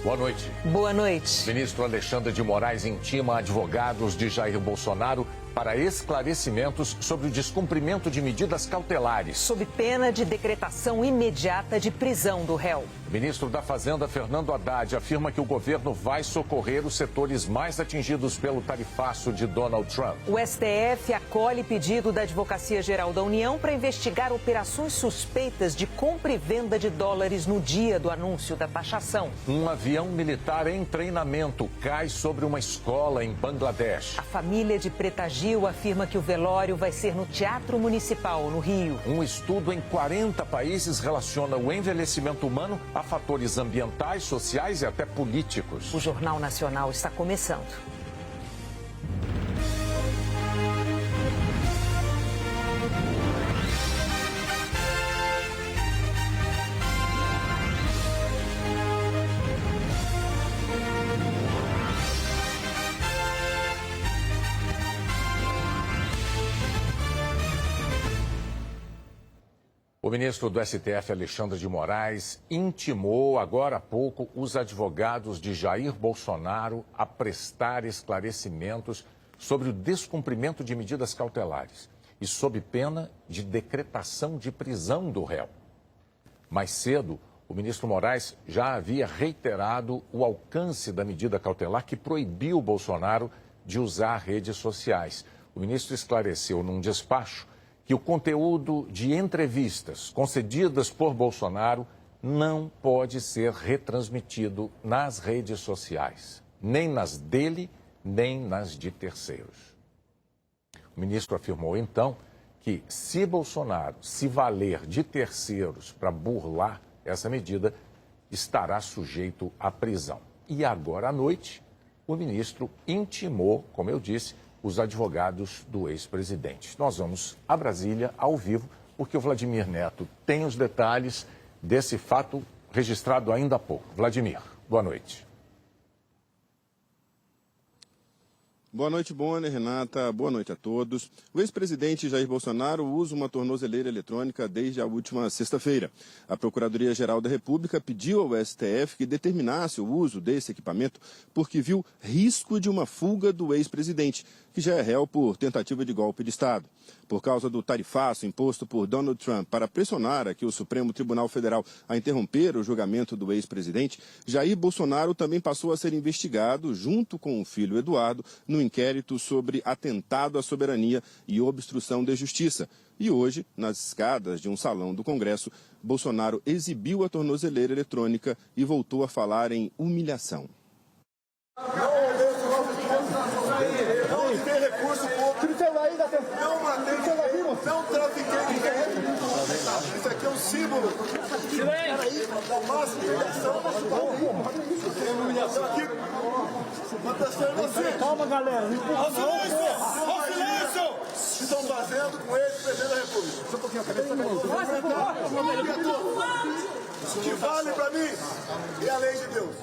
Boa noite. Boa noite. Ministro Alexandre de Moraes intima advogados de Jair Bolsonaro para esclarecimentos sobre o descumprimento de medidas cautelares. Sob pena de decretação imediata de prisão do réu. O ministro da Fazenda, Fernando Haddad, afirma que o governo vai socorrer os setores mais atingidos pelo tarifaço de Donald Trump. O STF acolhe pedido da Advocacia Geral da União para investigar operações suspeitas de compra e venda de dólares no dia do anúncio da taxação. Um avião militar em treinamento cai sobre uma escola em Bangladesh. A família de Preta Gil afirma que o velório vai ser no Teatro Municipal, no Rio. Um estudo em 40 países relaciona o envelhecimento humano a fatores ambientais, sociais e até políticos. O Jornal Nacional está começando. O ministro do STF, Alexandre de Moraes, intimou agora há pouco os advogados de Jair Bolsonaro a prestar esclarecimentos sobre o descumprimento de medidas cautelares e sob pena de decretação de prisão do réu. Mais cedo, o ministro Moraes já havia reiterado o alcance da medida cautelar que proibiu Bolsonaro de usar redes sociais. O ministro esclareceu num despacho que o conteúdo de entrevistas concedidas por Bolsonaro não pode ser retransmitido nas redes sociais, nem nas dele, nem nas de terceiros. O ministro afirmou, então, que se Bolsonaro se valer de terceiros para burlar essa medida, estará sujeito à prisão. E agora à noite, o ministro intimou, como eu disse, os advogados do ex-presidente. Nós vamos a Brasília, ao vivo, porque o Vladimir Neto tem os detalhes desse fato registrado ainda há pouco. Vladimir, boa noite. Boa noite, Bonner, Renata. Boa noite a todos. O ex-presidente Jair Bolsonaro usa uma tornozeleira eletrônica desde a última sexta-feira. A Procuradoria-Geral da República pediu ao STF que determinasse o uso desse equipamento porque viu risco de uma fuga do ex-presidente, que já é réu por tentativa de golpe de Estado. Por causa do tarifaço imposto por Donald Trump para pressionar aqui o Supremo Tribunal Federal a interromper o julgamento do ex-presidente, Jair Bolsonaro também passou a ser investigado, junto com o filho Eduardo, no inquérito sobre atentado à soberania e obstrução da justiça. E hoje, nas escadas de um salão do Congresso, Bolsonaro exibiu a tornozeleira eletrônica e voltou a falar em humilhação. Não trafiquei ninguém. Isso aqui é um símbolo da máxima humilhação aqui. Uma pessoa inocente. Calma, galera. Ao silêncio! Estão fazendo com ele, presidente da República. Só um pouquinho, a cabeça O que vale para mim é a lei de Deus.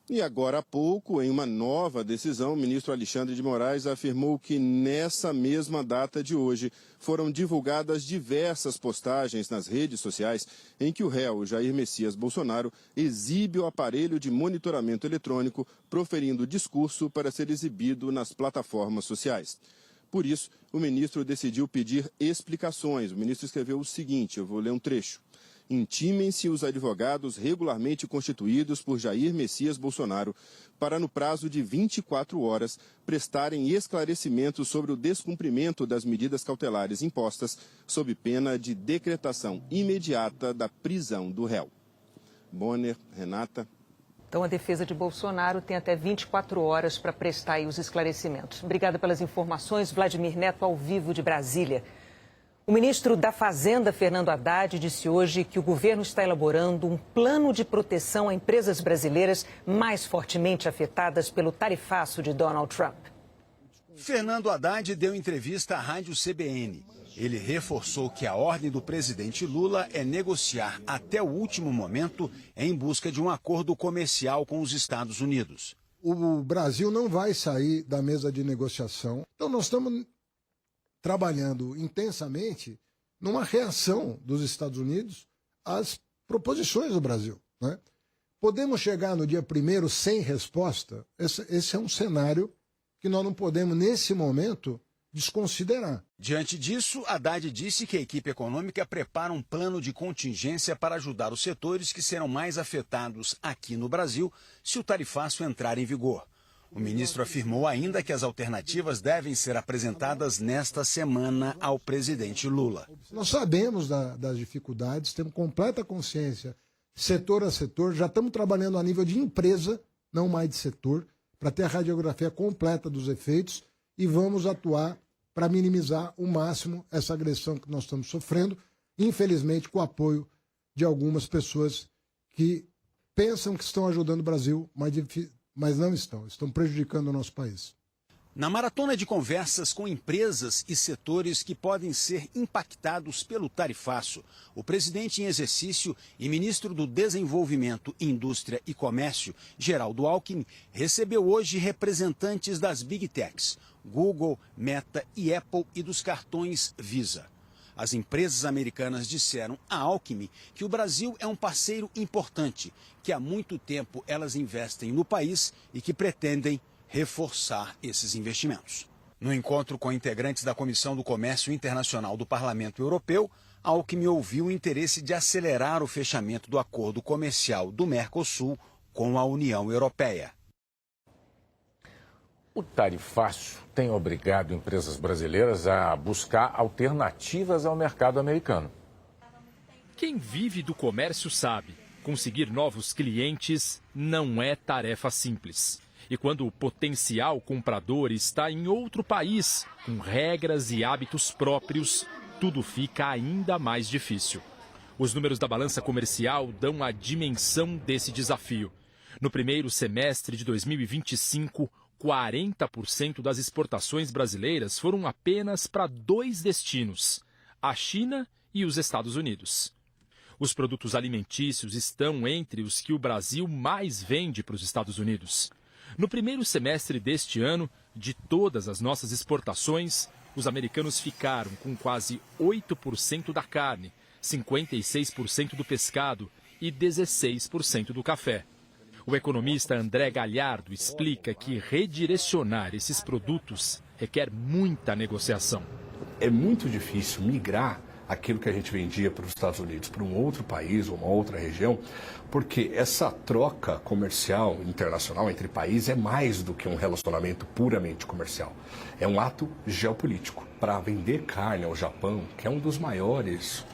E agora há pouco, em uma nova decisão, o ministro Alexandre de Moraes afirmou que nessa mesma data de hoje foram divulgadas diversas postagens nas redes sociais em que o réu Jair Messias Bolsonaro exibe o aparelho de monitoramento eletrônico, proferindo discurso para ser exibido nas plataformas sociais. Por isso, o ministro decidiu pedir explicações. O ministro escreveu o seguinte, eu vou ler um trecho. Intimem-se os advogados regularmente constituídos por Jair Messias Bolsonaro para, no prazo de 24 horas, prestarem esclarecimentos sobre o descumprimento das medidas cautelares impostas, sob pena de decretação imediata da prisão do réu. Bonner, Renata. Então, a defesa de Bolsonaro tem até 24 horas para prestar aí os esclarecimentos. Obrigada pelas informações. Vladimir Neto, ao vivo de Brasília. O ministro da Fazenda, Fernando Haddad, disse hoje que o governo está elaborando um plano de proteção a empresas brasileiras mais fortemente afetadas pelo tarifaço de Donald Trump. Fernando Haddad deu entrevista à rádio CBN. Ele reforçou que a ordem do presidente Lula é negociar até o último momento em busca de um acordo comercial com os Estados Unidos. O Brasil não vai sair da mesa de negociação. Então nós estamos trabalhando intensamente numa reação dos Estados Unidos às proposições do Brasil, né? Podemos chegar no dia 1º sem resposta? Esse é um cenário que nós não podemos, nesse momento, desconsiderar. Diante disso, Haddad disse que a equipe econômica prepara um plano de contingência para ajudar os setores que serão mais afetados aqui no Brasil se o tarifaço entrar em vigor. O ministro afirmou ainda que as alternativas devem ser apresentadas nesta semana ao presidente Lula. Nós sabemos das dificuldades, temos completa consciência, setor a setor, já estamos trabalhando a nível de empresa, não mais de setor, para ter a radiografia completa dos efeitos e vamos atuar para minimizar o máximo essa agressão que nós estamos sofrendo, infelizmente com o apoio de algumas pessoas que pensam que estão ajudando o Brasil, mas não estão prejudicando o nosso país. Na maratona de conversas com empresas e setores que podem ser impactados pelo tarifaço, o presidente em exercício e ministro do Desenvolvimento, Indústria e Comércio, Geraldo Alckmin, recebeu hoje representantes das Big Techs, Google, Meta e Apple e dos cartões Visa. As empresas americanas disseram a Alckmin que o Brasil é um parceiro importante, que há muito tempo elas investem no país e que pretendem reforçar esses investimentos. No encontro com integrantes da Comissão do Comércio Internacional do Parlamento Europeu, Alckmin ouviu o interesse de acelerar o fechamento do acordo comercial do Mercosul com a União Europeia. O tarifaço tem obrigado empresas brasileiras a buscar alternativas ao mercado americano. Quem vive do comércio sabe, conseguir novos clientes não é tarefa simples. E quando o potencial comprador está em outro país, com regras e hábitos próprios, tudo fica ainda mais difícil. Os números da balança comercial dão a dimensão desse desafio. No primeiro semestre de 2025, 40% das exportações brasileiras foram apenas para 2 destinos, a China e os Estados Unidos. Os produtos alimentícios estão entre os que o Brasil mais vende para os Estados Unidos. No primeiro semestre deste ano, de todas as nossas exportações, os americanos ficaram com quase 8% da carne, 56% do pescado e 16% do café. O economista André Galhardo explica que redirecionar esses produtos requer muita negociação. É muito difícil migrar aquilo que a gente vendia para os Estados Unidos, para um outro país ou uma outra região, porque essa troca comercial internacional entre países é mais do que um relacionamento puramente comercial. É um ato geopolítico. Para vender carne ao Japão, que é um dos maiores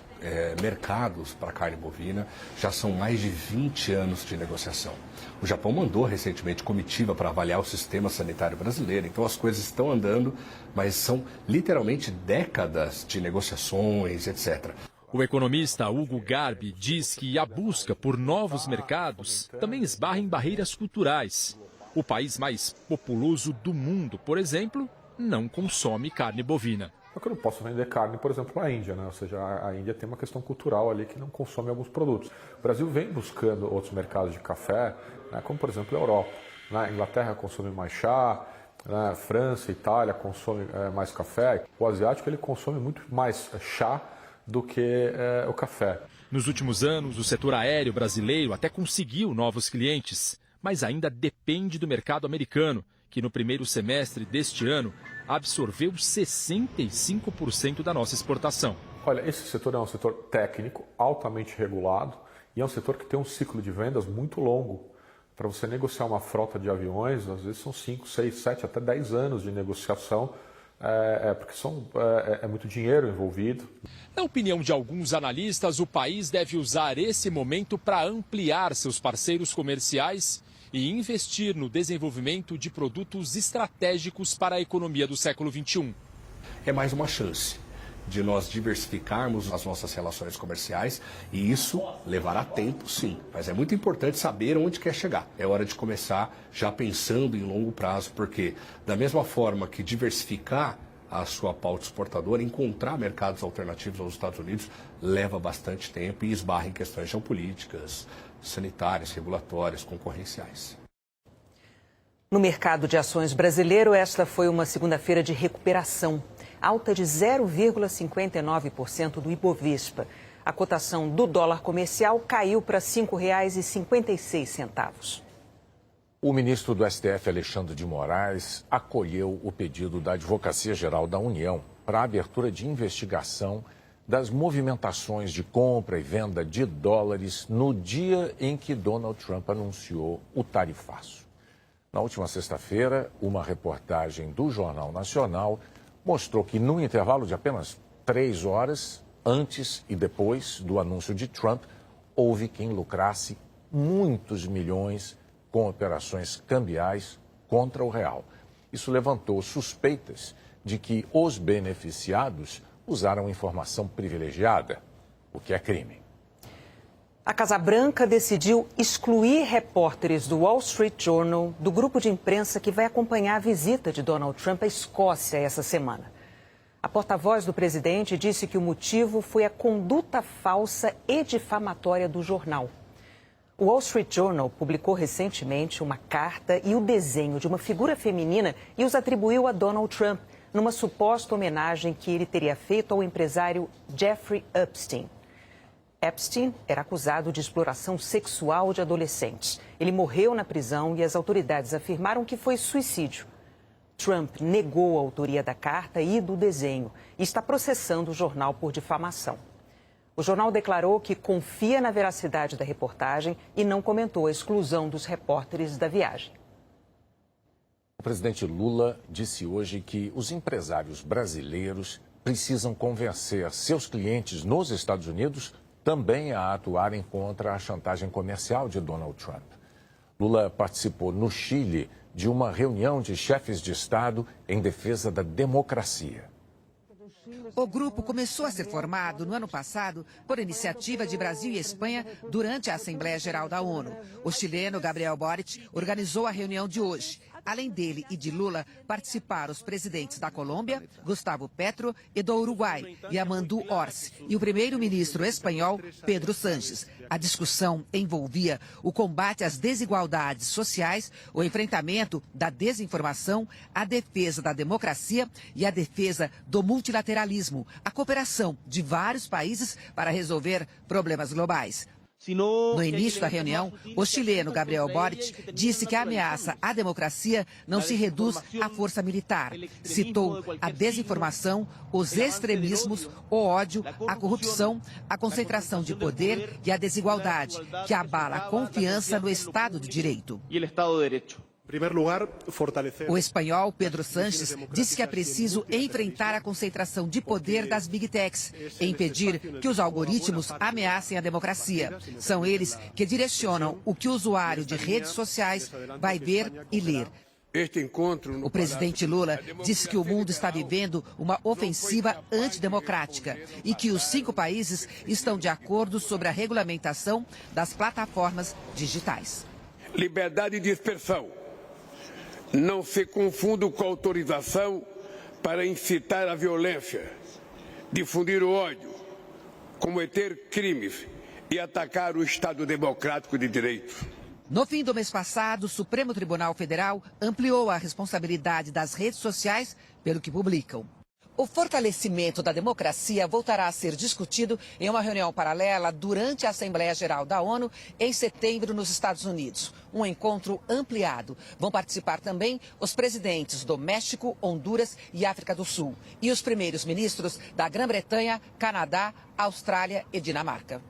mercados para carne bovina, já são mais de 20 anos de negociação. O Japão mandou recentemente comitiva para avaliar o sistema sanitário brasileiro, então as coisas estão andando, mas são literalmente décadas de negociações, etc. O economista Hugo Garbi diz que a busca por novos mercados também esbarra em barreiras culturais. O país mais populoso do mundo, por exemplo, não consome carne bovina. Eu não posso vender carne, por exemplo, para a Índia, né? Ou seja, a Índia tem uma questão cultural ali que não consome alguns produtos. O Brasil vem buscando outros mercados de café, né? Como por exemplo a Europa. A Inglaterra consome mais chá, né? França, Itália consome mais café. O asiático ele consome muito mais chá do que o café. Nos últimos anos, o setor aéreo brasileiro até conseguiu novos clientes, mas ainda depende do mercado americano, que no primeiro semestre deste ano absorveu 65% da nossa exportação. Olha, esse setor é um setor técnico, altamente regulado, e é um setor que tem um ciclo de vendas muito longo. Para você negociar uma frota de aviões, às vezes são 5, 6, 7, até 10 anos de negociação, porque é muito dinheiro envolvido. Na opinião de alguns analistas, o país deve usar esse momento para ampliar seus parceiros comerciais e investir no desenvolvimento de produtos estratégicos para a economia do século XXI. É mais uma chance de nós diversificarmos as nossas relações comerciais e isso levará tempo, sim. Mas é muito importante saber onde quer chegar. É hora de começar já pensando em longo prazo, porque da mesma forma que diversificar a sua pauta exportadora, encontrar mercados alternativos aos Estados Unidos leva bastante tempo e esbarra em questões geopolíticas, sanitárias, regulatórias, concorrenciais. No mercado de ações brasileiro, esta foi uma segunda-feira de recuperação, alta de 0,59% do Ibovespa. A cotação do dólar comercial caiu para R$ 5,56. O ministro do STF, Alexandre de Moraes, acolheu o pedido da Advocacia Geral da União para a abertura de investigação das movimentações de compra e venda de dólares no dia em que Donald Trump anunciou o tarifaço. Na última sexta-feira, uma reportagem do Jornal Nacional mostrou que, num intervalo de apenas 3 horas, antes e depois do anúncio de Trump, houve quem lucrasse muitos milhões com operações cambiais contra o real. Isso levantou suspeitas de que os beneficiados usaram informação privilegiada, o que é crime. A Casa Branca decidiu excluir repórteres do Wall Street Journal do grupo de imprensa que vai acompanhar a visita de Donald Trump à Escócia essa semana. A porta-voz do presidente disse que o motivo foi a conduta falsa e difamatória do jornal. O Wall Street Journal publicou recentemente uma carta e o desenho de uma figura feminina e os atribuiu a Donald Trump, numa suposta homenagem que ele teria feito ao empresário Jeffrey Epstein. Epstein era acusado de exploração sexual de adolescentes. Ele morreu na prisão e as autoridades afirmaram que foi suicídio. Trump negou a autoria da carta e do desenho e está processando o jornal por difamação. O jornal declarou que confia na veracidade da reportagem e não comentou a exclusão dos repórteres da viagem. O presidente Lula disse hoje que os empresários brasileiros precisam convencer seus clientes nos Estados Unidos também a atuarem contra a chantagem comercial de Donald Trump. Lula participou no Chile de uma reunião de chefes de Estado em defesa da democracia. O grupo começou a ser formado no ano passado por iniciativa de Brasil e Espanha durante a Assembleia Geral da ONU. O chileno Gabriel Boric organizou a reunião de hoje. Além dele e de Lula, participaram os presidentes da Colômbia, Gustavo Petro, e do Uruguai, Yamandu Orsi, e o primeiro-ministro espanhol, Pedro Sánchez. A discussão envolvia o combate às desigualdades sociais, o enfrentamento da desinformação, a defesa da democracia e a defesa do multilateralismo, a cooperação de vários países para resolver problemas globais. No início da reunião, o chileno Gabriel Boric disse que a ameaça à democracia não se reduz à força militar. Citou a desinformação, os extremismos, o ódio, a corrupção, a concentração de poder e a desigualdade, que abala a confiança no Estado de Direito. O espanhol Pedro Sánchez disse que é preciso enfrentar a concentração de poder das Big Techs e impedir que os algoritmos ameacem a democracia. São eles que direcionam o que o usuário de redes sociais vai ver e ler. O presidente Lula disse que o mundo está vivendo uma ofensiva antidemocrática e que os 5 países estão de acordo sobre a regulamentação das plataformas digitais. Liberdade de expressão. Não se confunda com autorização para incitar a violência, difundir o ódio, cometer crimes e atacar o Estado democrático de direito. No fim do mês passado, o Supremo Tribunal Federal ampliou a responsabilidade das redes sociais pelo que publicam. O fortalecimento da democracia voltará a ser discutido em uma reunião paralela durante a Assembleia Geral da ONU em setembro nos Estados Unidos. Um encontro ampliado. Vão participar também os presidentes do México, Honduras e África do Sul e os primeiros ministros da Grã-Bretanha, Canadá, Austrália e Dinamarca.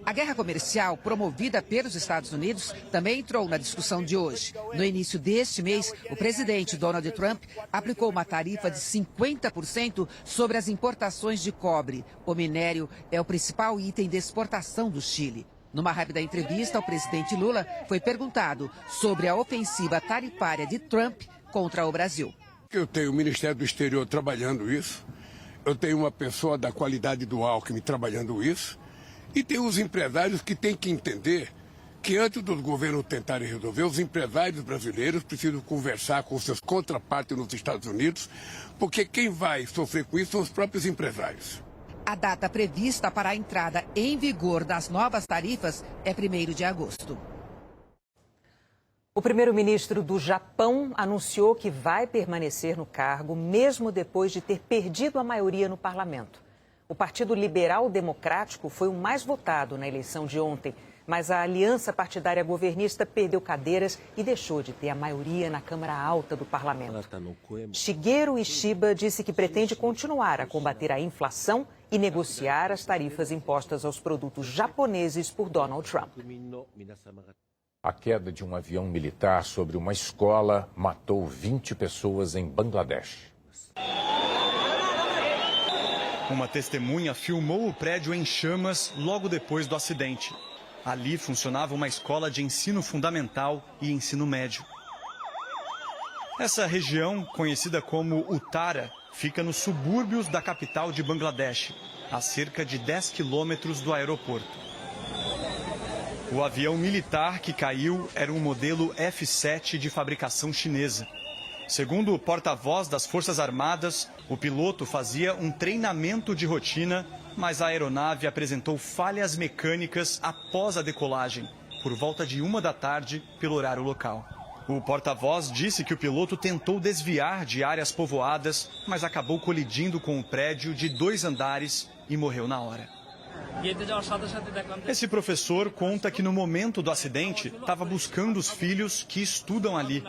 A guerra comercial promovida pelos Estados Unidos também entrou na discussão de hoje. No início deste mês, o presidente Donald Trump aplicou uma tarifa de 50% sobre as importações de cobre. O minério é o principal item de exportação do Chile. Numa rápida entrevista, o presidente Lula foi perguntado sobre a ofensiva tarifária de Trump contra o Brasil. Eu tenho o Ministério do Exterior trabalhando isso, eu tenho uma pessoa da qualidade do Alckmin trabalhando isso, e tem os empresários que têm que entender que antes dos governos tentarem resolver, os empresários brasileiros precisam conversar com seus contrapartes nos Estados Unidos, porque quem vai sofrer com isso são os próprios empresários. A data prevista para a entrada em vigor das novas tarifas é 1º de agosto. O primeiro-ministro do Japão anunciou que vai permanecer no cargo mesmo depois de ter perdido a maioria no parlamento. O Partido Liberal Democrático foi o mais votado na eleição de ontem, mas a aliança partidária governista perdeu cadeiras e deixou de ter a maioria na Câmara Alta do Parlamento. Shigeru Ishiba disse que pretende continuar a combater a inflação e negociar as tarifas impostas aos produtos japoneses por Donald Trump. A queda de um avião militar sobre uma escola matou 20 pessoas em Bangladesh. Uma testemunha filmou o prédio em chamas logo depois do acidente. Ali funcionava uma escola de ensino fundamental e ensino médio. Essa região, conhecida como Uttara, fica nos subúrbios da capital de Bangladesh, a cerca de 10 quilômetros do aeroporto. O avião militar que caiu era um modelo F-7 de fabricação chinesa. Segundo o porta-voz das Forças Armadas, o piloto fazia um treinamento de rotina, mas a aeronave apresentou falhas mecânicas após a decolagem, por volta de 1h, pelo horário local. O porta-voz disse que o piloto tentou desviar de áreas povoadas, mas acabou colidindo com um prédio de 2 andares e morreu na hora. Esse professor conta que no momento do acidente estava buscando os filhos que estudam ali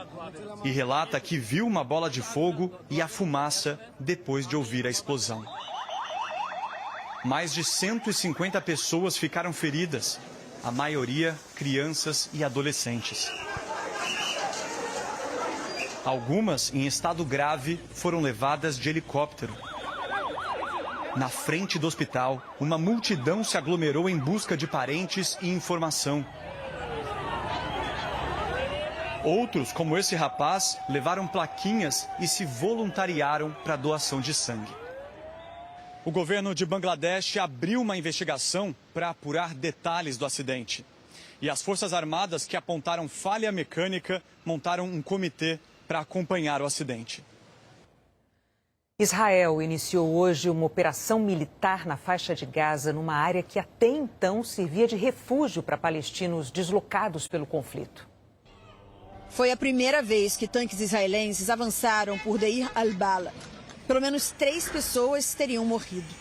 e relata que viu uma bola de fogo e a fumaça depois de ouvir a explosão. Mais de 150 pessoas ficaram feridas, a maioria crianças e adolescentes. Algumas, em estado grave, foram levadas de helicóptero. Na frente do hospital, uma multidão se aglomerou em busca de parentes e informação. Outros, como esse rapaz, levaram plaquinhas e se voluntariaram para a doação de sangue. O governo de Bangladesh abriu uma investigação para apurar detalhes do acidente. E as Forças Armadas, que apontaram falha mecânica, montaram um comitê para acompanhar o acidente. Israel iniciou hoje uma operação militar na faixa de Gaza, numa área que até então servia de refúgio para palestinos deslocados pelo conflito. Foi a primeira vez que tanques israelenses avançaram por Deir al-Bala. Pelo menos 3 pessoas teriam morrido.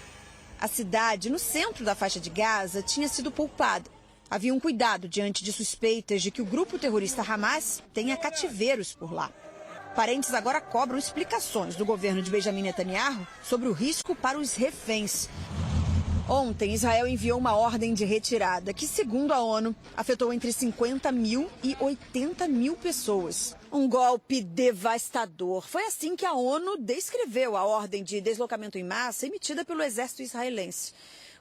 A cidade, no centro da faixa de Gaza, tinha sido poupada. Havia um cuidado diante de suspeitas de que o grupo terrorista Hamas tenha cativeiros por lá. Parentes agora cobram explicações do governo de Benjamin Netanyahu sobre o risco para os reféns. Ontem, Israel enviou uma ordem de retirada que, segundo a ONU, afetou entre 50 mil e 80 mil pessoas. Um golpe devastador. Foi assim que a ONU descreveu a ordem de deslocamento em massa emitida pelo exército israelense.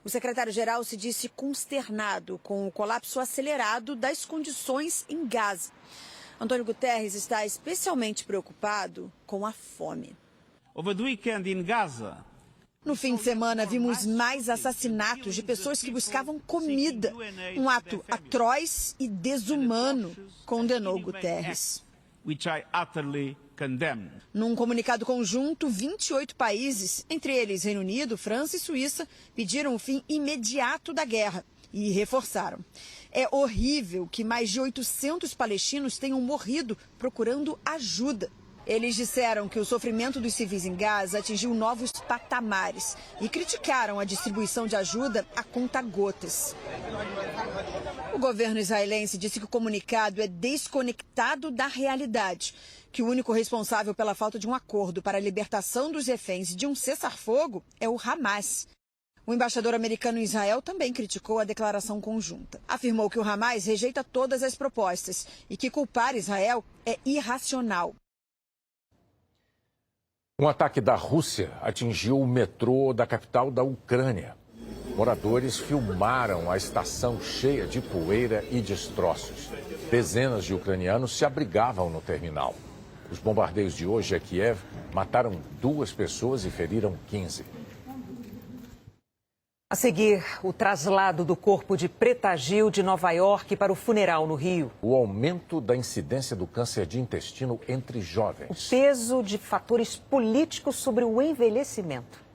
O secretário-geral se disse consternado com o colapso acelerado das condições em Gaza. Antônio Guterres está especialmente preocupado com a fome. Over the weekend in Gaza. No fim de semana, vimos mais assassinatos de pessoas que buscavam comida. Um ato atroz e desumano, condenou Guterres. Which I utterly condemn. Num comunicado conjunto, 28 países, entre eles Reino Unido, França e Suíça, pediram o fim imediato da guerra e reforçaram: é horrível que mais de 800 palestinos tenham morrido procurando ajuda. Eles disseram que o sofrimento dos civis em Gaza atingiu novos patamares e criticaram a distribuição de ajuda a conta-gotas. O governo israelense disse que o comunicado é desconectado da realidade, que o único responsável pela falta de um acordo para a libertação dos reféns e de um cessar-fogo é o Hamas. O embaixador americano em Israel também criticou a declaração conjunta. Afirmou que o Hamas rejeita todas as propostas e que culpar Israel é irracional. Um ataque da Rússia atingiu o metrô da capital da Ucrânia. Moradores filmaram a estação cheia de poeira e destroços. Dezenas de ucranianos se abrigavam no terminal. Os bombardeios de hoje a Kiev mataram 2 pessoas e feriram 15. A seguir, o traslado do corpo de Preta Gil de Nova York para o funeral no Rio. O aumento da incidência do câncer de intestino entre jovens. O peso de fatores políticos sobre o envelhecimento.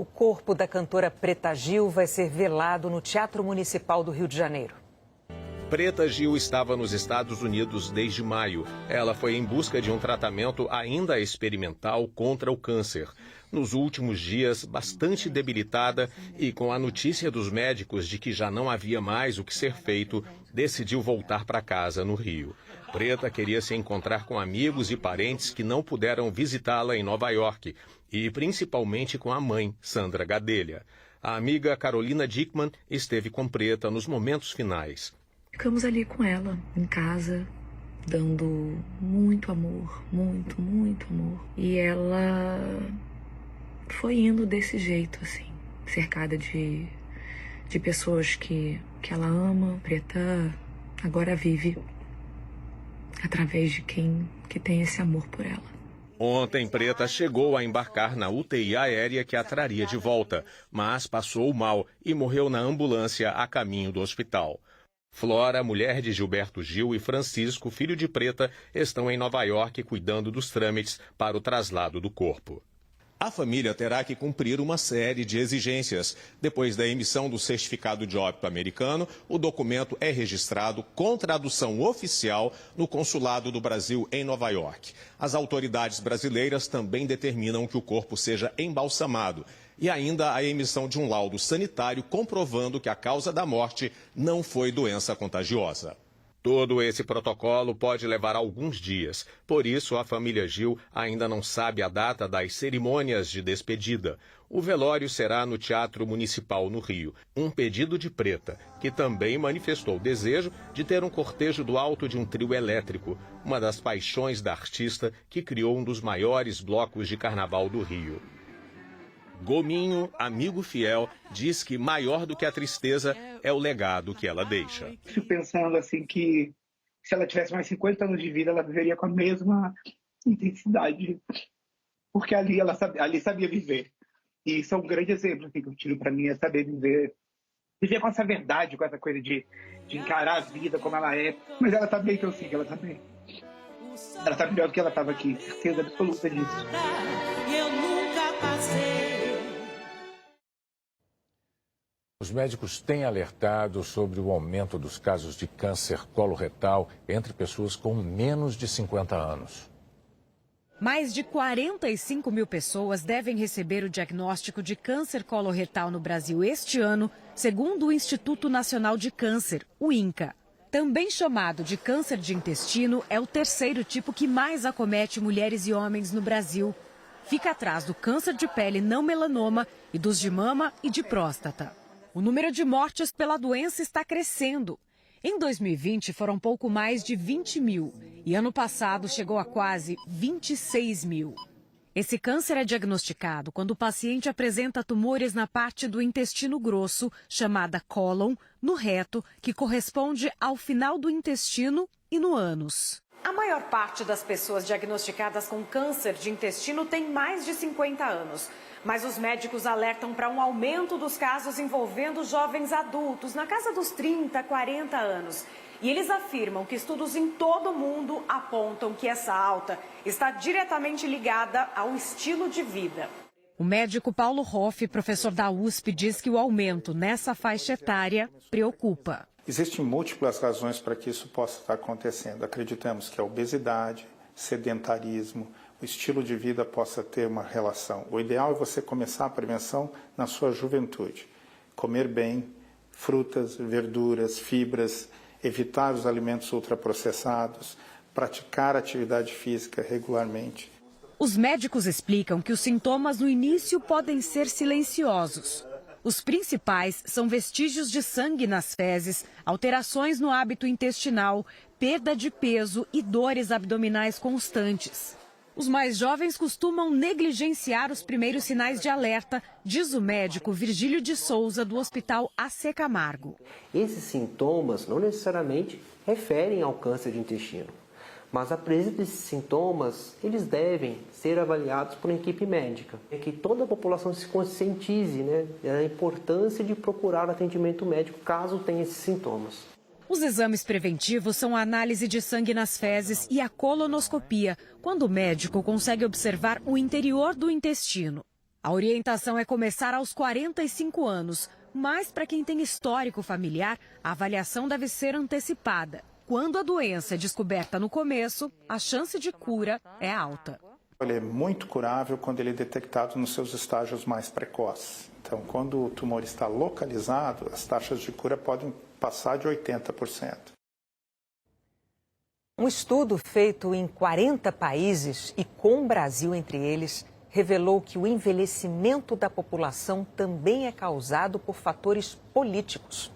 O corpo da cantora Preta Gil vai ser velado no Teatro Municipal do Rio de Janeiro. Preta Gil estava nos Estados Unidos desde maio. Ela foi em busca de um tratamento ainda experimental contra o câncer. Nos últimos dias, bastante debilitada e com a notícia dos médicos de que já não havia mais o que ser feito, decidiu voltar para casa no Rio. Preta queria se encontrar com amigos e parentes que não puderam visitá-la em Nova York e principalmente com a mãe, Sandra Gadelha. A amiga Carolina Dickmann esteve com Preta nos momentos finais. Ficamos ali com ela, em casa, dando muito amor, muito, muito amor. E ela foi indo desse jeito, assim, cercada de pessoas que ela ama. Preta agora vive através de quem que tem esse amor por ela. Ontem, Preta chegou a embarcar na UTI aérea que a traria de volta, mas passou mal e morreu na ambulância a caminho do hospital. Flora, mulher de Gilberto Gil, e Francisco, filho de Preta, estão em Nova York cuidando dos trâmites para o traslado do corpo. A família terá que cumprir uma série de exigências. Depois da emissão do certificado de óbito americano, o documento é registrado com tradução oficial no Consulado do Brasil em Nova York. As autoridades brasileiras também determinam que o corpo seja embalsamado e ainda a emissão de um laudo sanitário comprovando que a causa da morte não foi doença contagiosa. Todo esse protocolo pode levar alguns dias. Por isso, a família Gil ainda não sabe a data das cerimônias de despedida. O velório será no Teatro Municipal no Rio. Um pedido de Preta, que também manifestou o desejo de ter um cortejo do alto de um trio elétrico, uma das paixões da artista que criou um dos maiores blocos de carnaval do Rio. Gominho, amigo fiel, diz que maior do que a tristeza é o legado que ela deixa. Fico pensando assim que se ela tivesse mais 50 anos de vida, ela viveria com a mesma intensidade. Porque ali ela sabia viver. E isso é um grande exemplo assim, que eu tiro para mim, é saber viver. Viver com essa verdade, com essa coisa de encarar a vida como ela é. Mas ela tá bem, que eu sei que ela tá bem. Ela tá melhor do que ela tava aqui, certeza absoluta disso. Eu nunca passei. Os médicos têm alertado sobre o aumento dos casos de câncer coloretal entre pessoas com menos de 50 anos. Mais de 45 mil pessoas devem receber o diagnóstico de câncer coloretal no Brasil este ano, segundo o Instituto Nacional de Câncer, o INCA. Também chamado de câncer de intestino, é o terceiro tipo que mais acomete mulheres e homens no Brasil. Fica atrás do câncer de pele não melanoma e dos de mama e de próstata. O número de mortes pela doença está crescendo. Em 2020, foram pouco mais de 20 mil e ano passado chegou a quase 26 mil. Esse câncer é diagnosticado quando o paciente apresenta tumores na parte do intestino grosso, chamada cólon, no reto, que corresponde ao final do intestino e no ânus. A maior parte das pessoas diagnosticadas com câncer de intestino tem mais de 50 anos. Mas os médicos alertam para um aumento dos casos envolvendo jovens adultos, na casa dos 30, 40 anos. E eles afirmam que estudos em todo o mundo apontam que essa alta está diretamente ligada ao estilo de vida. O médico Paulo Hoff, professor da USP, diz que o aumento nessa faixa etária preocupa. Existem múltiplas razões para que isso possa estar acontecendo. Acreditamos que a obesidade, sedentarismo, o estilo de vida possa ter uma relação. O ideal é você começar a prevenção na sua juventude. Comer bem, frutas, verduras, fibras, evitar os alimentos ultraprocessados, praticar atividade física regularmente. Os médicos explicam que os sintomas no início podem ser silenciosos. Os principais são vestígios de sangue nas fezes, alterações no hábito intestinal, perda de peso e dores abdominais constantes. Os mais jovens costumam negligenciar os primeiros sinais de alerta, diz o médico Virgílio de Souza, do Hospital AC Camargo. Esses sintomas não necessariamente referem ao câncer de intestino, mas a presença desses sintomas, eles devem ser avaliados por uma equipe médica. É que toda a população se conscientize, da importância de procurar atendimento médico caso tenha esses sintomas. Os exames preventivos são a análise de sangue nas fezes e a colonoscopia, quando o médico consegue observar o interior do intestino. A orientação é começar aos 45 anos, mas para quem tem histórico familiar, a avaliação deve ser antecipada. Quando a doença é descoberta no começo, a chance de cura é alta. Ele é muito curável quando ele é detectado nos seus estágios mais precoces. Então, quando o tumor está localizado, as taxas de cura podem passar de 80%. Um estudo feito em 40 países e com o Brasil entre eles revelou que o envelhecimento da população também é causado por fatores políticos.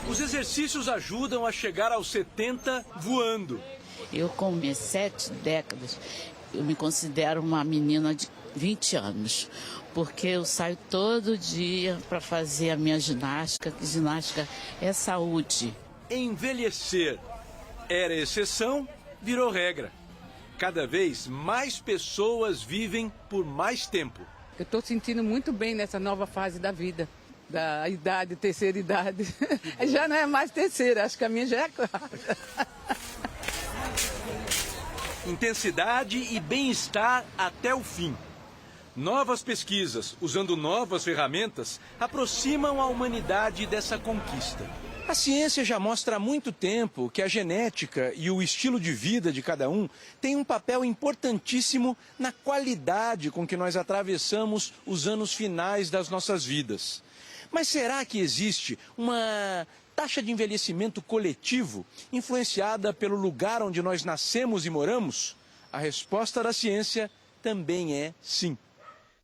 Os exercícios ajudam a chegar aos 70 voando. Eu, com minhas 7 décadas, eu me considero uma menina de 20 anos, porque eu saio todo dia para fazer a minha ginástica, que ginástica é saúde. Envelhecer era exceção, virou regra. Cada vez mais pessoas vivem por mais tempo. Eu estou sentindo muito bem nessa nova fase da vida, da idade, terceira idade. Já não é mais terceira, acho que a minha já é quarta. Intensidade e bem-estar até o fim. Novas pesquisas, usando novas ferramentas, aproximam a humanidade dessa conquista. A ciência já mostra há muito tempo que a genética e o estilo de vida de cada um têm um papel importantíssimo na qualidade com que nós atravessamos os anos finais das nossas vidas. Mas será que existe uma taxa de envelhecimento coletivo influenciada pelo lugar onde nós nascemos e moramos? A resposta da ciência também é sim.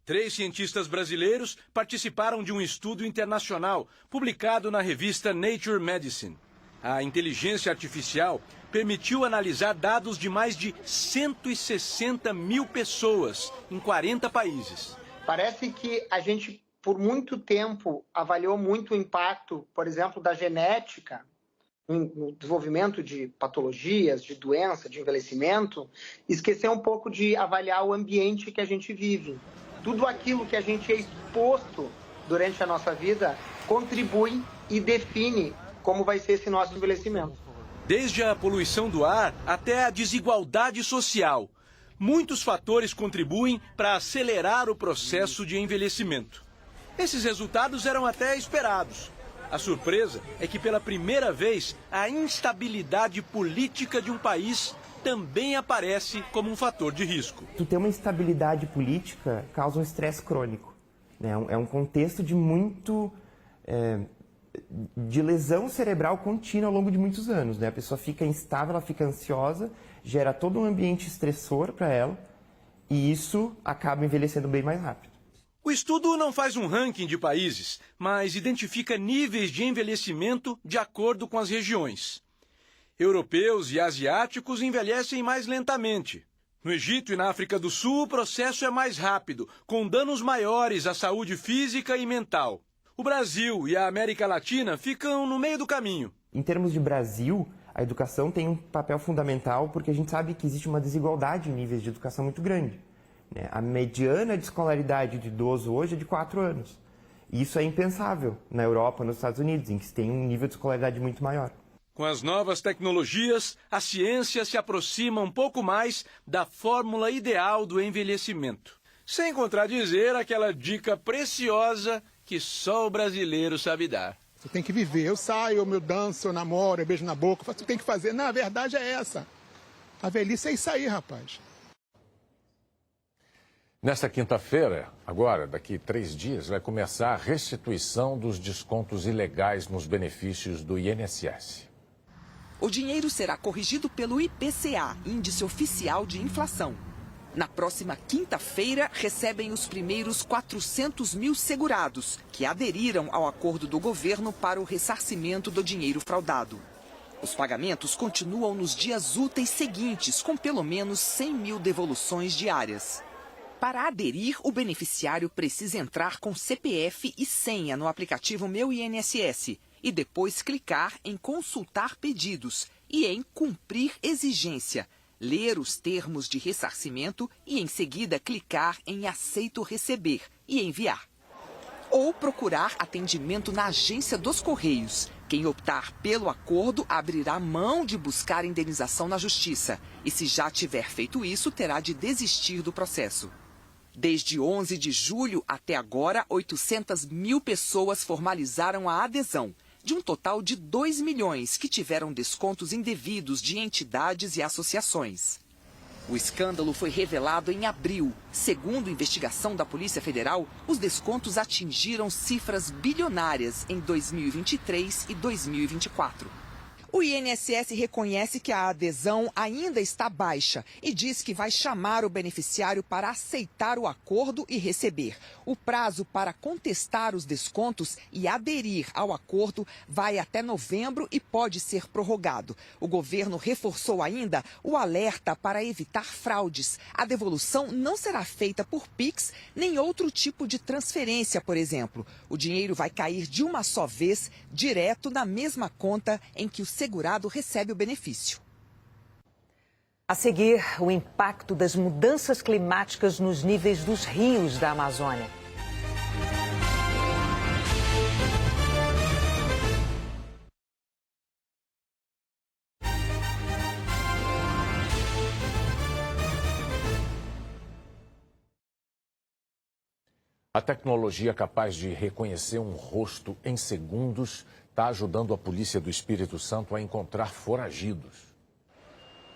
3 cientistas brasileiros participaram de um estudo internacional publicado na revista Nature Medicine. A inteligência artificial permitiu analisar dados de mais de 160 mil pessoas em 40 países. Parece que a gente, por muito tempo, avaliou muito o impacto, por exemplo, da genética no desenvolvimento de patologias, de doença, de envelhecimento, e esqueceu um pouco de avaliar o ambiente que a gente vive. Tudo aquilo que a gente é exposto durante a nossa vida contribui e define como vai ser esse nosso envelhecimento. Desde a poluição do ar até a desigualdade social, muitos fatores contribuem para acelerar o processo de envelhecimento. Esses resultados eram até esperados. A surpresa é que, pela primeira vez, a instabilidade política de um país também aparece como um fator de risco. Tu ter uma instabilidade política causa um estresse crônico, né? É um contexto de de lesão cerebral contínua ao longo de muitos anos, né? A pessoa fica instável, ela fica ansiosa, gera todo um ambiente estressor para ela e isso acaba envelhecendo bem mais rápido. O estudo não faz um ranking de países, mas identifica níveis de envelhecimento de acordo com as regiões. Europeus e asiáticos envelhecem mais lentamente. No Egito e na África do Sul, o processo é mais rápido, com danos maiores à saúde física e mental. O Brasil e a América Latina ficam no meio do caminho. Em termos de Brasil, a educação tem um papel fundamental porque a gente sabe que existe uma desigualdade em níveis de educação muito grande. A mediana de escolaridade de idoso hoje é de 4 anos. E isso é impensável na Europa, nos Estados Unidos, em que se tem um nível de escolaridade muito maior. Com as novas tecnologias, a ciência se aproxima um pouco mais da fórmula ideal do envelhecimento. Sem contradizer aquela dica preciosa que só o brasileiro sabe dar. Você tem que viver. Eu saio, eu danço, eu namoro, eu beijo na boca. Eu faço o que tem que fazer. Não, a verdade é essa. A velhice é isso aí, rapaz. Nesta quinta-feira, agora, daqui 3 dias, vai começar a restituição dos descontos ilegais nos benefícios do INSS. O dinheiro será corrigido pelo IPCA, Índice Oficial de Inflação. Na próxima quinta-feira, recebem os primeiros 400 mil segurados, que aderiram ao acordo do governo para o ressarcimento do dinheiro fraudado. Os pagamentos continuam nos dias úteis seguintes, com pelo menos 100 mil devoluções diárias. Para aderir, o beneficiário precisa entrar com CPF e senha no aplicativo Meu INSS e depois clicar em Consultar Pedidos e em Cumprir Exigência, ler os termos de ressarcimento e em seguida clicar em Aceito Receber e enviar. Ou procurar atendimento na agência dos Correios, Quem optar pelo acordo abrirá mão de buscar indenização na justiça. E se já tiver feito isso, terá de desistir do processo. Desde 11 de julho até agora, 800 mil pessoas formalizaram a adesão, de um total de 2 milhões que tiveram descontos indevidos de entidades e associações. O escândalo foi revelado em abril. Segundo investigação da Polícia Federal, os descontos atingiram cifras bilionárias em 2023 e 2024. O INSS reconhece que a adesão ainda está baixa e diz que vai chamar o beneficiário para aceitar o acordo e receber. O prazo para contestar os descontos e aderir ao acordo vai até novembro e pode ser prorrogado. O governo reforçou ainda o alerta para evitar fraudes. A devolução não será feita por Pix nem outro tipo de transferência, por exemplo. O dinheiro vai cair de uma só vez, direto na mesma conta em que o segurado recebe o benefício. A seguir, o impacto das mudanças climáticas nos níveis dos rios da Amazônia. A tecnologia capaz de reconhecer um rosto em segundos está ajudando a polícia do Espírito Santo a encontrar foragidos.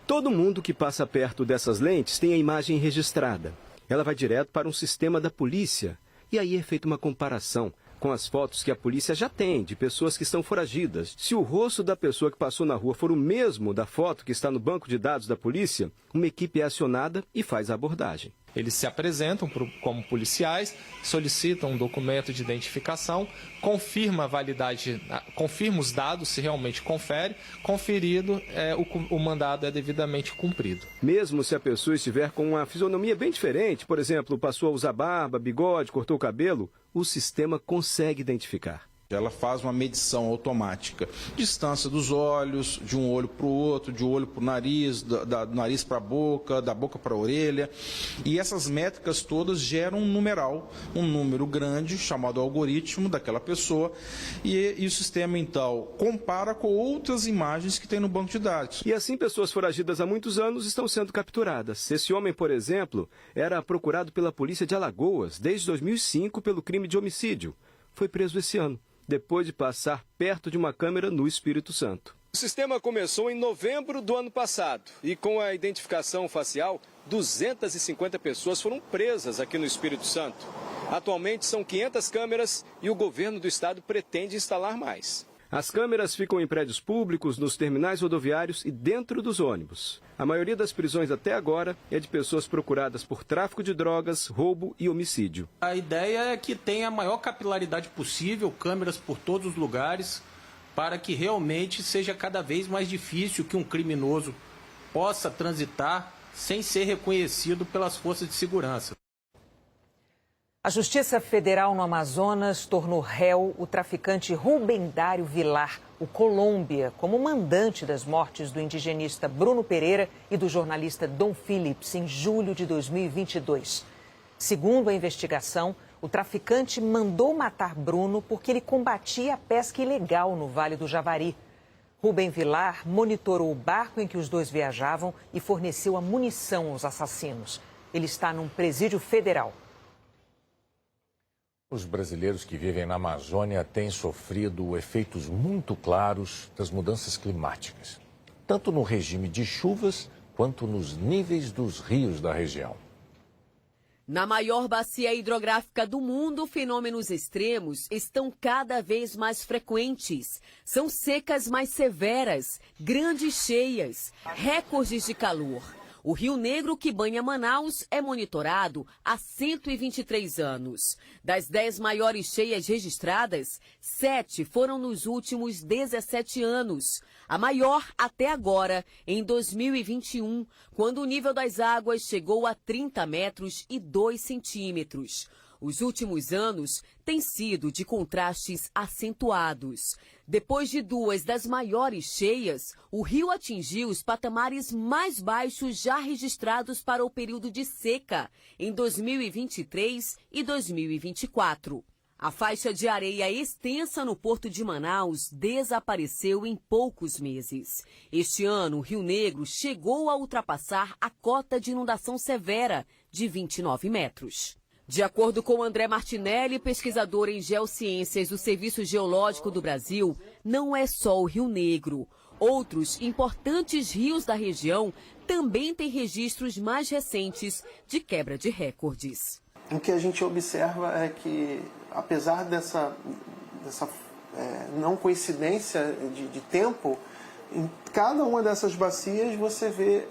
Todo mundo que passa perto dessas lentes tem a imagem registrada. Ela vai direto para um sistema da polícia. E aí é feita uma comparação com as fotos que a polícia já tem de pessoas que estão foragidas. Se o rosto da pessoa que passou na rua for o mesmo da foto que está no banco de dados da polícia, uma equipe é acionada e faz a abordagem. Eles se apresentam como policiais, solicitam um documento de identificação, confirma a validade, confirma os dados, se realmente confere, conferido, o mandado é devidamente cumprido. Mesmo se a pessoa estiver com uma fisionomia bem diferente, por exemplo, passou a usar barba, bigode, cortou o cabelo, o sistema consegue identificar. Ela faz uma medição automática, distância dos olhos, de um olho para o outro, de um olho para o nariz, do nariz para a boca, da boca para a orelha. E essas métricas todas geram um numeral, um número grande, chamado algoritmo daquela pessoa. E o sistema, então, compara com outras imagens que tem no banco de dados. E assim, pessoas foragidas há muitos anos estão sendo capturadas. Esse homem, por exemplo, era procurado pela polícia de Alagoas desde 2005 pelo crime de homicídio. Foi preso esse ano, depois de passar perto de uma câmera no Espírito Santo. O sistema começou em novembro do ano passado e com a identificação facial, 250 pessoas foram presas aqui no Espírito Santo. Atualmente são 500 câmeras e o governo do estado pretende instalar mais. As câmeras ficam em prédios públicos, nos terminais rodoviários e dentro dos ônibus. A maioria das prisões até agora é de pessoas procuradas por tráfico de drogas, roubo e homicídio. A ideia é que tenha a maior capilaridade possível, câmeras por todos os lugares, para que realmente seja cada vez mais difícil que um criminoso possa transitar sem ser reconhecido pelas forças de segurança. A Justiça Federal no Amazonas tornou réu o traficante Rubem Dário Vilar, o Colômbia, como mandante das mortes do indigenista Bruno Pereira e do jornalista Dom Phillips em julho de 2022. Segundo a investigação, o traficante mandou matar Bruno porque ele combatia a pesca ilegal no Vale do Javari. Rubem Vilar monitorou o barco em que os dois viajavam e forneceu a munição aos assassinos. Ele está num presídio federal. Os brasileiros que vivem na Amazônia têm sofrido efeitos muito claros das mudanças climáticas, tanto no regime de chuvas quanto nos níveis dos rios da região. Na maior bacia hidrográfica do mundo, fenômenos extremos estão cada vez mais frequentes. São secas mais severas, grandes cheias, recordes de calor. O Rio Negro, que banha Manaus, é monitorado há 123 anos. Das 10 maiores cheias registradas, 7 foram nos últimos 17 anos. A maior até agora, em 2021, quando o nível das águas chegou a 30 metros e 2 centímetros. Os últimos anos têm sido de contrastes acentuados. Depois de 2 das maiores cheias, o rio atingiu os patamares mais baixos já registrados para o período de seca, em 2023 e 2024. A faixa de areia extensa no Porto de Manaus desapareceu em poucos meses. Este ano, o Rio Negro chegou a ultrapassar a cota de inundação severa de 29 metros. De acordo com André Martinelli, pesquisador em geociências do Serviço Geológico do Brasil, não é só o Rio Negro. Outros importantes rios da região também têm registros mais recentes de quebra de recordes. O que a gente observa é que, apesar dessa não coincidência de tempo, em cada uma dessas bacias você vê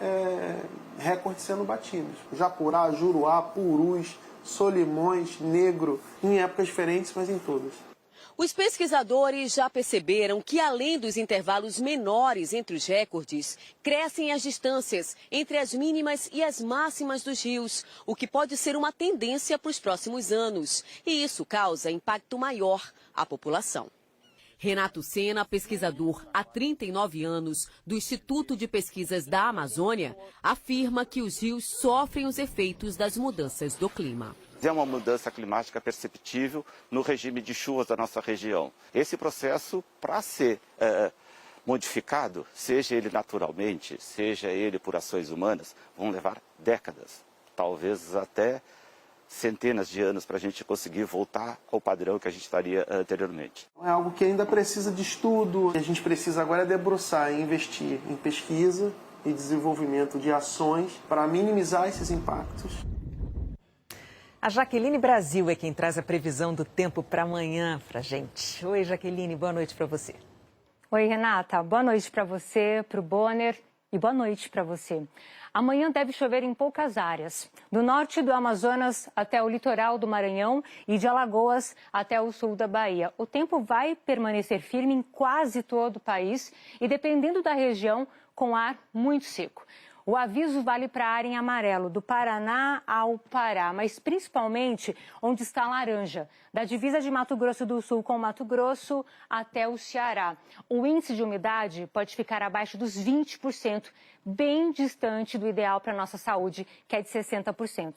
recordes sendo batidos. Japurá, Juruá, Purus, Solimões, Negro, em épocas diferentes, mas em todas. Os pesquisadores já perceberam que, além dos intervalos menores entre os recordes, crescem as distâncias entre as mínimas e as máximas dos rios, o que pode ser uma tendência para os próximos anos. E isso causa impacto maior à população. Renato Sena, pesquisador há 39 anos do Instituto de Pesquisas da Amazônia, afirma que os rios sofrem os efeitos das mudanças do clima. É uma mudança climática perceptível no regime de chuvas da nossa região. Esse processo, para ser modificado, seja ele naturalmente, seja ele por ações humanas, vão levar décadas, talvez até centenas de anos para a gente conseguir voltar ao padrão que a gente estaria anteriormente. É algo que ainda precisa de estudo. A gente precisa agora debruçar e investir em pesquisa e desenvolvimento de ações para minimizar esses impactos. A Jaqueline Brasil é quem traz a previsão do tempo para amanhã para a gente. Oi, Jaqueline, boa noite para você. Oi, Renata, boa noite para você, para o Bonner e boa noite para você. Amanhã deve chover em poucas áreas, do norte do Amazonas até o litoral do Maranhão e de Alagoas até o sul da Bahia. O tempo vai permanecer firme em quase todo o país e, dependendo da região, com ar muito seco. O aviso vale para a área em amarelo, do Paraná ao Pará, mas principalmente onde está laranja, da divisa de Mato Grosso do Sul com Mato Grosso até o Ceará. O índice de umidade pode ficar abaixo dos 20%, bem distante do ideal para a nossa saúde, que é de 60%.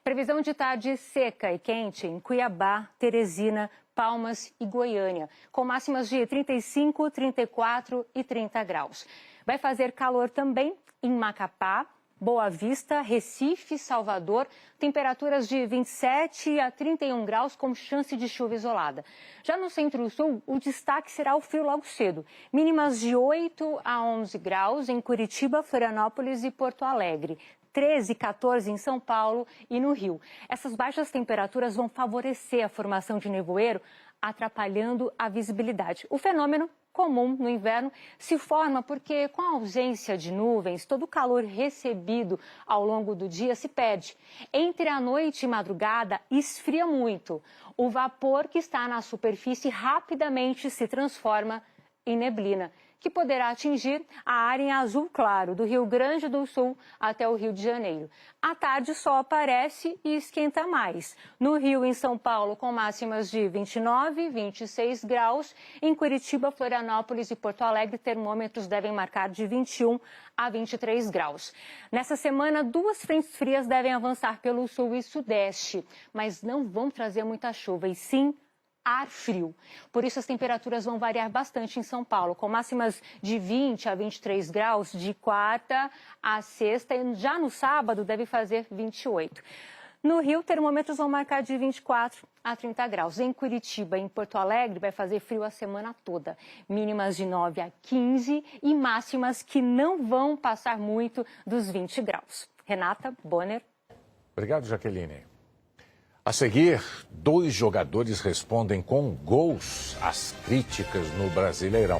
Previsão de tarde seca e quente em Cuiabá, Teresina, Palmas e Goiânia, com máximas de 35, 34 e 30 graus. Vai fazer calor também em Macapá, Boa Vista, Recife, Salvador, temperaturas de 27 a 31 graus com chance de chuva isolada. Já no Centro-Sul, o destaque será o frio logo cedo. Mínimas de 8 a 11 graus em Curitiba, Florianópolis e Porto Alegre. 13 e 14 em São Paulo e no Rio. Essas baixas temperaturas vão favorecer a formação de nevoeiro, atrapalhando a visibilidade. O fenômeno comum no inverno se forma porque, com a ausência de nuvens, todo o calor recebido ao longo do dia se perde. Entre a noite e madrugada, esfria muito. O vapor que está na superfície rapidamente se transforma em neblina, que poderá atingir a área em azul claro, do Rio Grande do Sul até o Rio de Janeiro. À tarde, o sol aparece e esquenta mais. No Rio e em São Paulo, com máximas de 29, 26 graus. Em Curitiba, Florianópolis e Porto Alegre, termômetros devem marcar de 21 a 23 graus. Nessa semana, duas frentes frias devem avançar pelo sul e sudeste, mas não vão trazer muita chuva, e sim ar frio. Por isso, as temperaturas vão variar bastante em São Paulo, com máximas de 20 a 23 graus de quarta a sexta, e já no sábado deve fazer 28. No Rio, termômetros vão marcar de 24 a 30 graus. Em Curitiba e em Porto Alegre, vai fazer frio a semana toda. Mínimas de 9 a 15 e máximas que não vão passar muito dos 20 graus. Renata, Bonner. Obrigado, Jaqueline. A seguir, 2 jogadores respondem com gols às críticas no Brasileirão.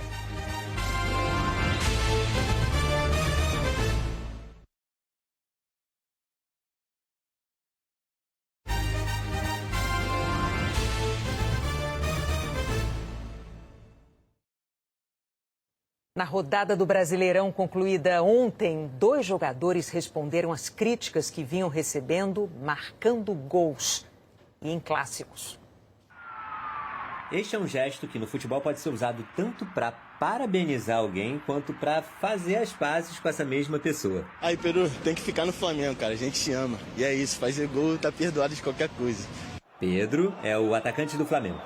Na rodada do Brasileirão concluída ontem, 2 jogadores responderam às críticas que vinham recebendo, marcando gols e em clássicos. Este é um gesto que no futebol pode ser usado tanto para parabenizar alguém quanto para fazer as pazes com essa mesma pessoa. Aí, Peru, tem que ficar no Flamengo, cara. A gente te ama. E é isso, fazer gol tá perdoado de qualquer coisa. Pedro é o atacante do Flamengo.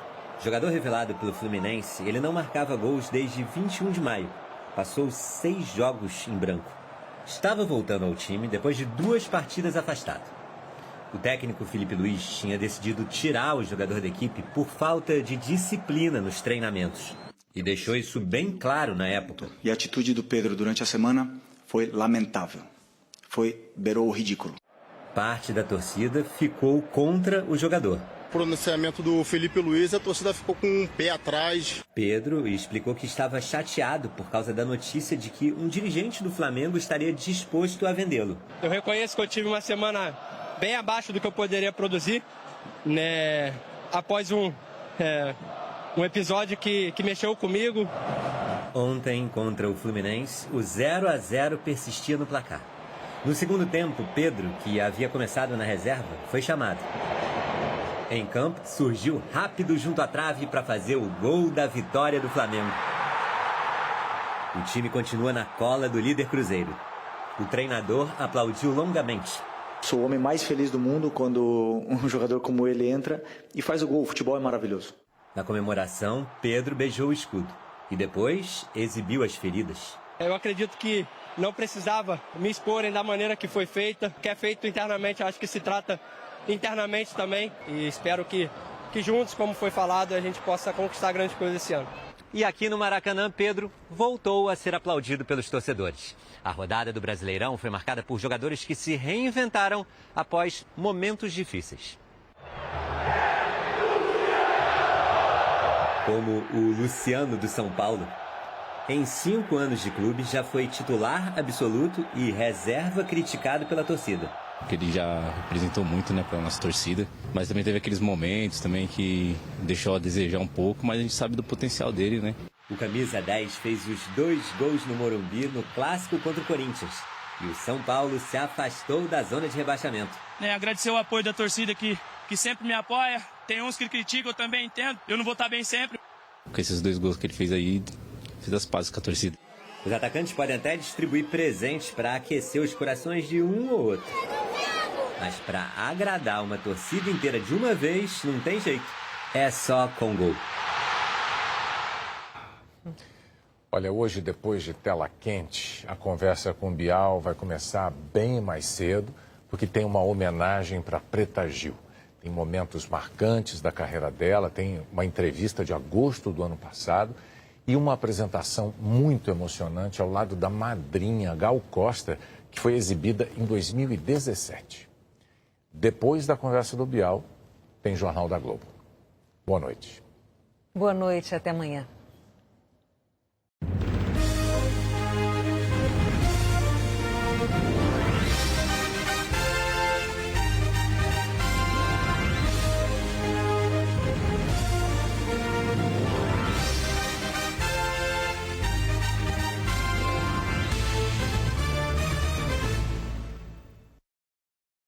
Jogador revelado pelo Fluminense, ele não marcava gols desde 21 de maio. Passou 6 jogos em branco. Estava voltando ao time depois de 2 partidas afastado. O técnico Felipe Luiz tinha decidido tirar o jogador da equipe por falta de disciplina nos treinamentos. E deixou isso bem claro na época. E a atitude do Pedro durante a semana foi lamentável. Beirou o ridículo. Parte da torcida ficou contra o jogador. Pronunciamento do Felipe Luiz, a torcida ficou com um pé atrás. Pedro explicou que estava chateado por causa da notícia de que um dirigente do Flamengo estaria disposto a vendê-lo. Eu reconheço que eu tive uma semana bem abaixo do que eu poderia produzir, né, após um episódio que mexeu comigo. Ontem, contra o Fluminense, o 0-0 persistia no placar. No segundo tempo, Pedro, que havia começado na reserva, foi chamado. Em campo, surgiu rápido junto à trave para fazer o gol da vitória do Flamengo. O time continua na cola do líder Cruzeiro. O treinador aplaudiu longamente. Sou o homem mais feliz do mundo quando um jogador como ele entra e faz o gol. O futebol é maravilhoso. Na comemoração, Pedro beijou o escudo e depois exibiu as feridas. Eu acredito que não precisava me exporem da maneira que foi feita. O que é feito internamente, acho que se trata internamente também. E espero que juntos, como foi falado, a gente possa conquistar grandes coisas esse ano. E aqui no Maracanã, Pedro voltou a ser aplaudido pelos torcedores. A rodada do Brasileirão foi marcada por jogadores que se reinventaram após momentos difíceis. Como o Luciano do São Paulo. Em 5 anos de clube, já foi titular absoluto e reserva criticado pela torcida. Ele já representou muito, né, para a nossa torcida, mas também teve aqueles momentos também que deixou a desejar um pouco, mas a gente sabe do potencial dele, né? O camisa 10 fez os 2 gols no Morumbi no clássico contra o Corinthians. E o São Paulo se afastou da zona de rebaixamento. Agradecer o apoio da torcida que sempre me apoia. Tem uns que criticam, eu também entendo. Eu não vou estar bem sempre. Com esses 2 gols que ele fez aí, fez as pazes com a torcida. Os atacantes podem até distribuir presentes para aquecer os corações de um ou outro. Mas para agradar uma torcida inteira de uma vez, não tem jeito. É só com gol. Olha, hoje, depois de tela quente, a conversa com o Bial vai começar bem mais cedo, porque tem uma homenagem para Preta Gil. Tem momentos marcantes da carreira dela, tem uma entrevista de agosto do ano passado e uma apresentação muito emocionante ao lado da madrinha Gal Costa, que foi exibida em 2017. Depois da conversa do Bial, tem Jornal da Globo. Boa noite. Boa noite, até amanhã.